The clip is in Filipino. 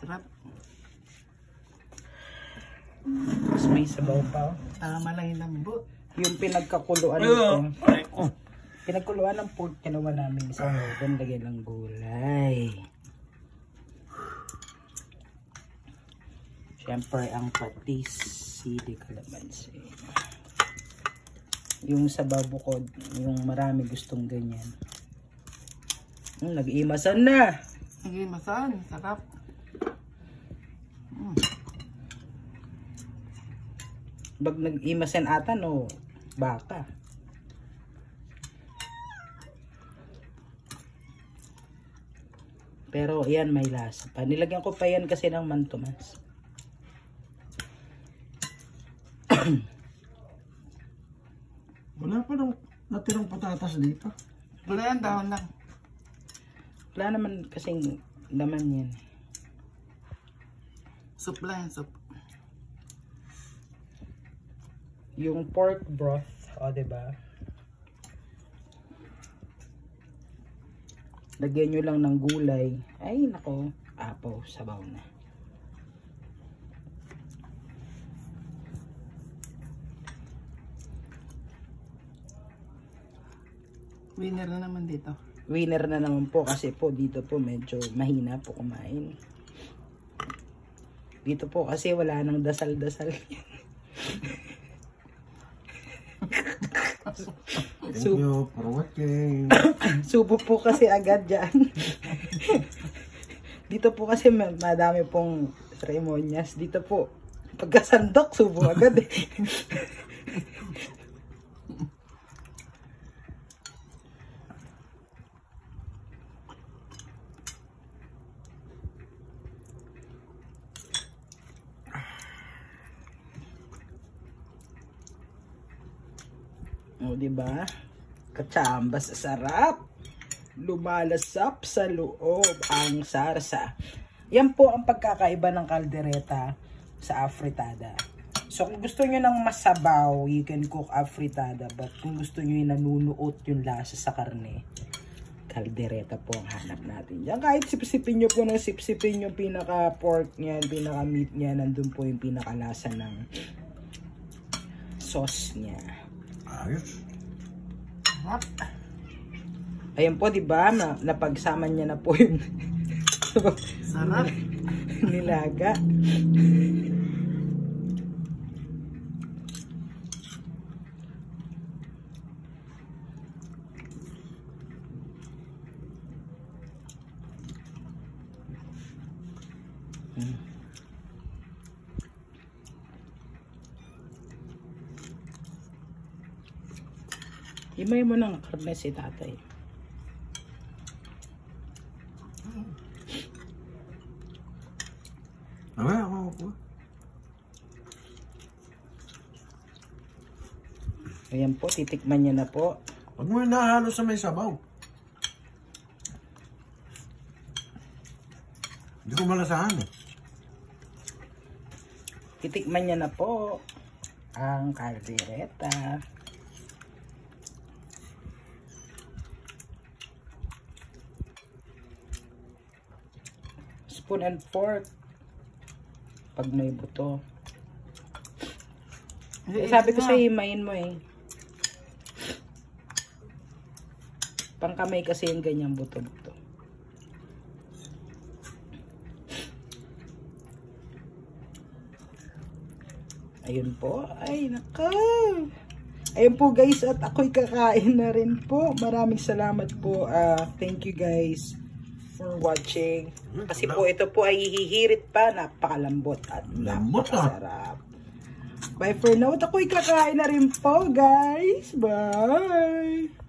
Sarap. Mas may sabaw pa. Tama lang yung lambo. Yung pinagkakuluan nito. Pinagkuluan ng pork, kinuha namin sa doon lagyan ng gulay. Siyempre, ang patis, sili, kalamansi. Yung sabaw bukod, yung marami gustong ganyan. Nag-iimasan na. Nag-iimasan, sarap. Bag nag-iimasan ata, no? Baka. Pero yan, may lasa pa. Nilagyan ko pa yan kasi ng mantumas. Wala pa nang natirang patatas dito. Wala yan, dahon lang. Wala naman kasing laman yan. Soup lang yan, soup. Yung pork broth, o diba? Lagyan nyo lang ng gulay. Ay, nako. Apaw, sabaw na. Winner na naman dito. Winner na naman po kasi po dito po medyo mahina po kumain. Dito po kasi wala nang dasal-dasal. Thank you for watching. Subo po kasi agad dyan. Dito po kasi madami pong ceremonias. Dito po, pagkasandok, subo agad eh. O, diba? Katsamba sa sarap. Lumalasap sa loob ang sarsa. Yan po ang pagkakaiba ng kaldereta sa afritada. So, kung gusto nyo ng masabaw, you can cook afritada. But kung gusto nyo yung nanunuot yung lasa sa karne, kaldereta po ang hanap natin. Yan, kahit sipsipin nyo po ng sipsipin yung pinaka-pork niyan, pinaka-meat niya, nandun po yung pinaka-lasa ng sauce niya. Ayos. Sarap. Ayan po, di ba? Napagsama niya na po yung Sarap. nilaga. Himay mo ng karne si tatay. Ako. Ayan po, titikman niya na po. Huwag mo nahalo sa may sabaw. Hindi ko malasahan eh. Titikman niya na po ang kaldereta. Spoon and fork pag may buto. Sabi ko sa himayin mo eh. Pangkamay kasi yung ganyang buto-buto. Ayun po. Ay, naka. Ayun po guys, at ako'y kakain na rin po. Maraming salamat po. Thank you guys for watching. Kasi po ito po ay hihirit pa. Napakalambot at napakasarap. Bye for now. At ako'y kakain na rin po guys. Bye!